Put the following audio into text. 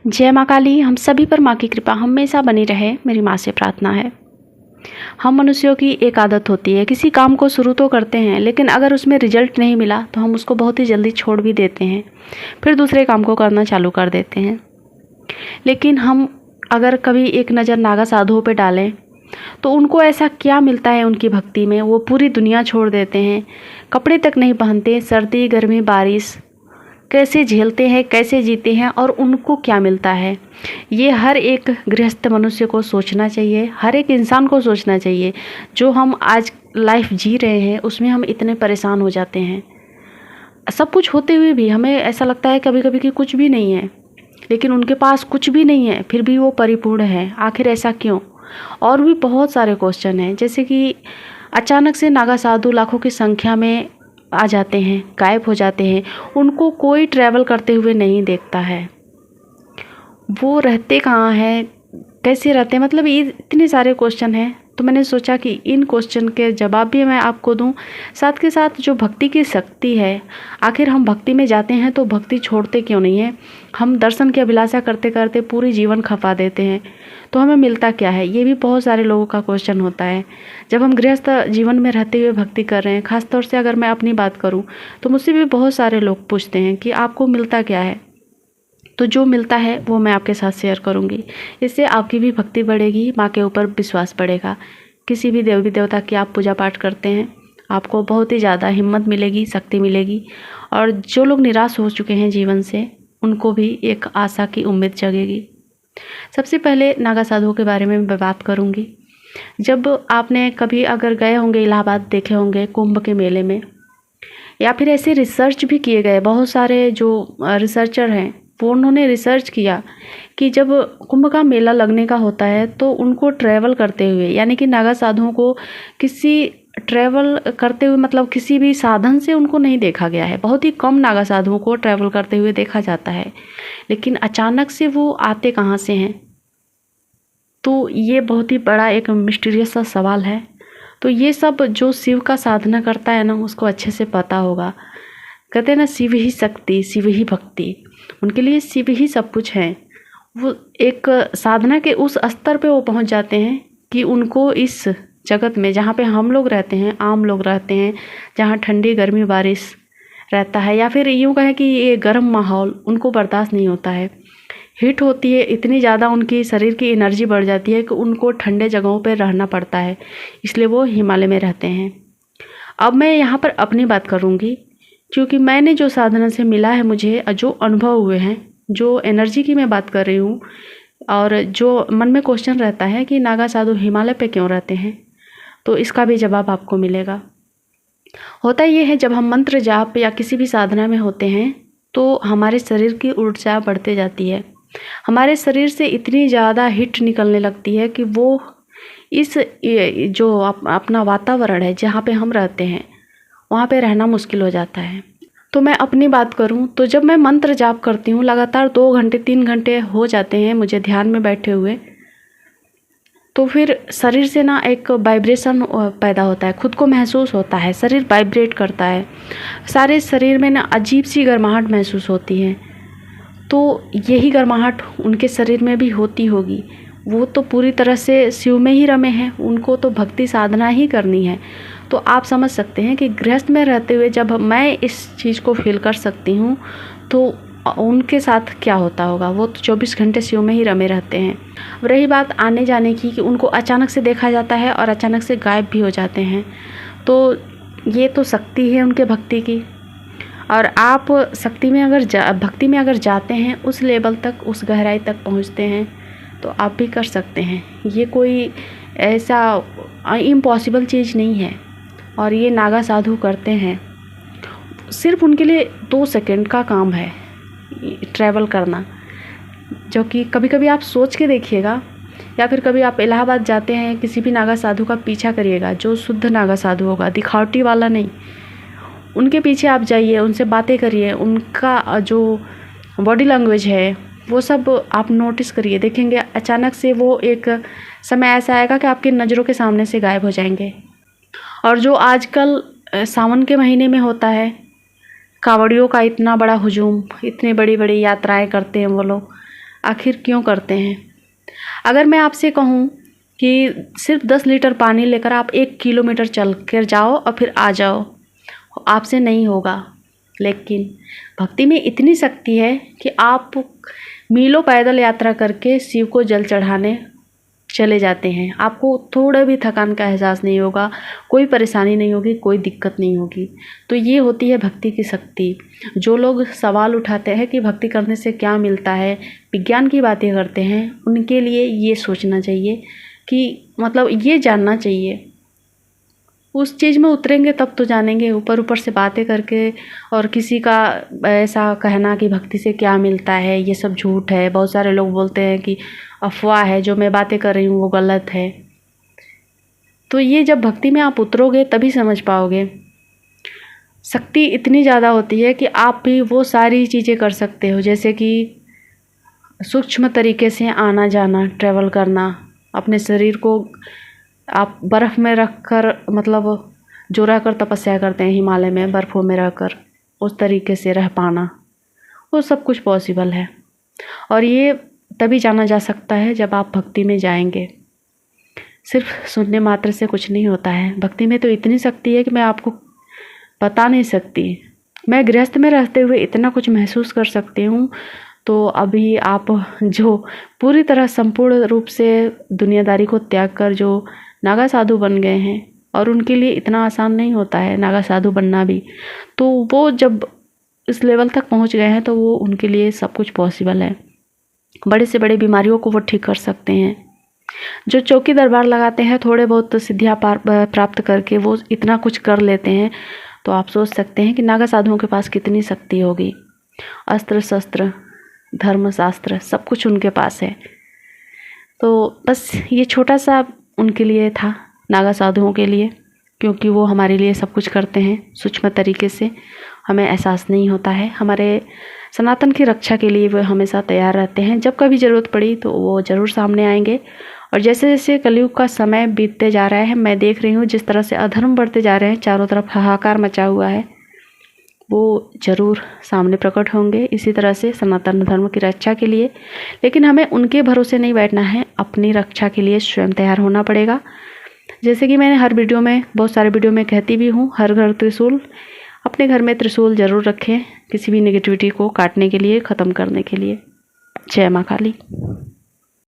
जय माँ काली। हम सभी पर माँ की कृपा हमेशा बनी रहे, मेरी माँ से प्रार्थना है। हम मनुष्यों की एक आदत होती है, किसी काम को शुरू तो करते हैं, लेकिन अगर उसमें रिजल्ट नहीं मिला तो हम उसको बहुत ही जल्दी छोड़ भी देते हैं, फिर दूसरे काम को करना चालू कर देते हैं। लेकिन हम अगर कभी एक नज़र नागा साधुओं पे डालें तो उनको ऐसा क्या मिलता है उनकी भक्ति में, वो पूरी दुनिया छोड़ देते हैं, कपड़े तक नहीं पहनते, सर्दी गर्मी बारिश कैसे झेलते हैं, कैसे जीते हैं और उनको क्या मिलता है। ये हर एक गृहस्थ मनुष्य को सोचना चाहिए, हर एक इंसान को सोचना चाहिए। जो हम आज लाइफ जी रहे हैं उसमें हम इतने परेशान हो जाते हैं, सब कुछ होते हुए भी हमें ऐसा लगता है कभी कभी कि कुछ भी नहीं है, लेकिन उनके पास कुछ भी नहीं है फिर भी वो परिपूर्ण है। आखिर ऐसा क्यों? और भी बहुत सारे क्वेश्चन हैं, जैसे कि अचानक से नागा साधु लाखों की संख्या में आ जाते हैं, गायब हो जाते हैं, उनको कोई ट्रैवल करते हुए नहीं देखता है। वो रहते कहाँ हैं, कैसे रहते हैं, मतलब ये इतने सारे क्वेश्चन हैं। तो मैंने सोचा कि इन क्वेश्चन के जवाब भी मैं आपको दूं, साथ के साथ जो भक्ति की शक्ति है, आखिर हम भक्ति में जाते हैं तो भक्ति छोड़ते क्यों नहीं है। हम दर्शन की अभिलाषा करते करते पूरी जीवन खपा देते हैं, तो हमें मिलता क्या है, ये भी बहुत सारे लोगों का क्वेश्चन होता है। जब हम गृहस्थ जीवन में रहते हुए भक्ति कर रहे हैं, ख़ासतौर से अगर मैं अपनी बात करूँ तो मुझसे भी बहुत सारे लोग पूछते हैं कि आपको मिलता क्या है। तो जो मिलता है वो मैं आपके साथ शेयर करूंगी, इससे आपकी भी भक्ति बढ़ेगी, माँ के ऊपर विश्वास बढ़ेगा। किसी भी देवी देवता की आप पूजा पाठ करते हैं, आपको बहुत ही ज़्यादा हिम्मत मिलेगी, शक्ति मिलेगी। और जो लोग निराश हो चुके हैं जीवन से, उनको भी एक आशा की उम्मीद जगेगी। सबसे पहले नागा साधुओं के बारे में मैं बात करूँगी। जब आपने कभी अगर गए होंगे इलाहाबाद, देखे होंगे कुंभ के मेले में, या फिर ऐसे रिसर्च भी किए गए, बहुत सारे जो रिसर्चर हैं वो उन्होंने रिसर्च किया कि जब कुंभ का मेला लगने का होता है तो उनको ट्रैवल करते हुए, यानी कि नागा साधुओं को किसी ट्रैवल करते हुए, मतलब किसी भी साधन से उनको नहीं देखा गया है। बहुत ही कम नागा साधुओं को ट्रैवल करते हुए देखा जाता है, लेकिन अचानक से वो आते कहाँ से हैं, तो ये बहुत ही बड़ा एक मिस्टीरियस सा सवाल है। तो ये सब जो शिव का साधना करता है ना, उसको अच्छे से पता होगा। कहते हैं ना, शिव ही शक्ति, शिव ही भक्ति, उनके लिए शिव ही सब कुछ है। वो एक साधना के उस स्तर पे वो पहुंच जाते हैं कि उनको इस जगत में, जहाँ पे हम लोग रहते हैं, आम लोग रहते हैं, जहाँ ठंडी गर्मी बारिश रहता है, या फिर यूँ कहें कि ये गर्म माहौल उनको बर्दाश्त नहीं होता है, हीट होती है इतनी ज़्यादा, उनकी शरीर की एनर्जी बढ़ जाती है कि उनको ठंडे जगहों पर रहना पड़ता है, इसलिए वो हिमालय में रहते हैं। अब मैं यहाँ पर अपनी बात करूँगी, क्योंकि मैंने जो साधना से मिला है, मुझे जो अनुभव हुए हैं, जो एनर्जी की मैं बात कर रही हूँ, और जो मन में क्वेश्चन रहता है कि नागा साधु हिमालय पे क्यों रहते हैं, तो इसका भी जवाब आपको मिलेगा। होता ये है, जब हम मंत्र जाप या किसी भी साधना में होते हैं तो हमारे शरीर की ऊर्जा बढ़ते जाती है, हमारे शरीर से इतनी ज़्यादा हीट निकलने लगती है कि वो इस जो अपना वातावरण है जहाँ पे हम रहते हैं वहाँ पे रहना मुश्किल हो जाता है। तो मैं अपनी बात करूँ तो जब मैं मंत्र जाप करती हूँ, लगातार 2 घंटे 3 घंटे हो जाते हैं मुझे ध्यान में बैठे हुए, तो फिर शरीर से ना एक वाइब्रेशन पैदा होता है, खुद को महसूस होता है, शरीर वाइब्रेट करता है, सारे शरीर में ना अजीब सी गर्माहट महसूस होती है। तो यही गर्माहट उनके शरीर में भी होती होगी। वो तो पूरी तरह से शिव में ही रमे हैं, उनको तो भक्ति साधना ही करनी है। तो आप समझ सकते हैं कि गृहस्थ में रहते हुए जब मैं इस चीज़ को फील कर सकती हूँ तो उनके साथ क्या होता होगा। वो तो 24 घंटे शिव में ही रमे रहते हैं। अब रही बात आने जाने की, कि उनको अचानक से देखा जाता है और अचानक से गायब भी हो जाते हैं, तो ये तो शक्ति है उनके भक्ति की। और आप शक्ति में अगर भक्ति में अगर जाते हैं, उस लेवल तक, उस गहराई तक पहुँचते हैं, तो आप भी कर सकते हैं। ये कोई ऐसा इम्पॉसिबल चीज़ नहीं है, और ये नागा साधु करते हैं। सिर्फ उनके लिए 2 सेकंड का काम है ट्रैवल करना, जो कि कभी कभी आप सोच के देखिएगा, या फिर कभी आप इलाहाबाद जाते हैं, किसी भी नागा साधु का पीछा करिएगा, जो शुद्ध नागा साधु होगा, दिखावटी वाला नहीं, उनके पीछे आप जाइए, उनसे बातें करिए, उनका जो बॉडी लैंग्वेज है वो सब आप नोटिस करिए, देखेंगे अचानक से वो एक समय ऐसा आएगा कि आपकी नज़रों के सामने से गायब हो जाएंगे। और जो आजकल सावन के महीने में होता है, कांवड़ियों का इतना बड़ा हुजूम, इतनी बड़ी बड़ी यात्राएं करते हैं वो लोग, आखिर क्यों करते हैं? अगर मैं आपसे कहूँ कि सिर्फ 10 लीटर पानी लेकर आप 1 किलोमीटर चल कर जाओ और फिर आ जाओ, आपसे नहीं होगा। लेकिन भक्ति में इतनी शक्ति है कि आप मीलों पैदल यात्रा करके शिव को जल चढ़ाने चले जाते हैं। आपको थोड़ा भी थकान का एहसास नहीं होगा, कोई परेशानी नहीं होगी, कोई दिक्कत नहीं होगी। तो ये होती है भक्ति की शक्ति। जो लोग सवाल उठाते हैं कि भक्ति करने से क्या मिलता है, विज्ञान की बातें करते हैं, उनके लिए ये सोचना चाहिए कि मतलब ये जानना चाहिए। उस चीज़ में उतरेंगे तब तो जानेंगे। ऊपर ऊपर से बातें करके और किसी का ऐसा कहना कि भक्ति से क्या मिलता है, ये सब झूठ है। बहुत सारे लोग बोलते हैं कि अफवाह है, जो मैं बातें कर रही हूँ वो गलत है। तो ये जब भक्ति में आप उतरोगे तभी समझ पाओगे। शक्ति इतनी ज़्यादा होती है कि आप भी वो सारी चीज़ें कर सकते हो, जैसे कि सूक्ष्म तरीके से आना जाना, ट्रैवल करना, अपने शरीर को आप बर्फ़ में रख कर मतलब जो रह कर तपस्या करते हैं हिमालय में बर्फ़ों में रहकर, उस तरीके से रह पाना, वो सब कुछ पॉसिबल है। और ये तभी जाना जा सकता है जब आप भक्ति में जाएंगे। सिर्फ सुनने मात्र से कुछ नहीं होता है। भक्ति में तो इतनी शक्ति है कि मैं आपको बता नहीं सकती। मैं गृहस्थ में रहते हुए इतना कुछ महसूस कर सकती हूँ, तो अभी आप जो पूरी तरह संपूर्ण रूप से दुनियादारी को त्याग कर जो नागा साधु बन गए हैं, और उनके लिए इतना आसान नहीं होता है नागा साधु बनना भी, तो वो जब इस लेवल तक पहुंच गए हैं तो वो उनके लिए सब कुछ पॉसिबल है। बड़े से बड़े बीमारियों को वो ठीक कर सकते हैं। जो चौकी दरबार लगाते हैं, थोड़े बहुत सिद्धियाँ प्राप्त करके वो इतना कुछ कर लेते हैं, तो आप सोच सकते हैं कि नागा साधुओं के पास कितनी शक्ति होगी। अस्त्र शस्त्र धर्मशास्त्र सब कुछ उनके पास है। तो बस ये छोटा सा उनके लिए था, नागा साधुओं के लिए, क्योंकि वो हमारे लिए सब कुछ करते हैं सूक्ष्म तरीके से, हमें एहसास नहीं होता है। हमारे सनातन की रक्षा के लिए वो हमेशा तैयार रहते हैं। जब कभी ज़रूरत पड़ी तो वो ज़रूर सामने आएंगे। और जैसे जैसे कलयुग का समय बीतते जा रहा है, मैं देख रही हूँ जिस तरह से अधर्म बढ़ते जा रहे हैं, चारों तरफ हाहाकार मचा हुआ है, वो ज़रूर सामने प्रकट होंगे इसी तरह से सनातन धर्म की रक्षा के लिए। लेकिन हमें उनके भरोसे नहीं बैठना है, अपनी रक्षा के लिए स्वयं तैयार होना पड़ेगा। जैसे कि मैंने हर वीडियो में, बहुत सारे वीडियो में कहती भी हूँ, हर घर त्रिशूल। अपने घर में त्रिशूल ज़रूर रखें, किसी भी नेगेटिविटी को काटने के लिए, ख़त्म करने के लिए। जय माँ काली।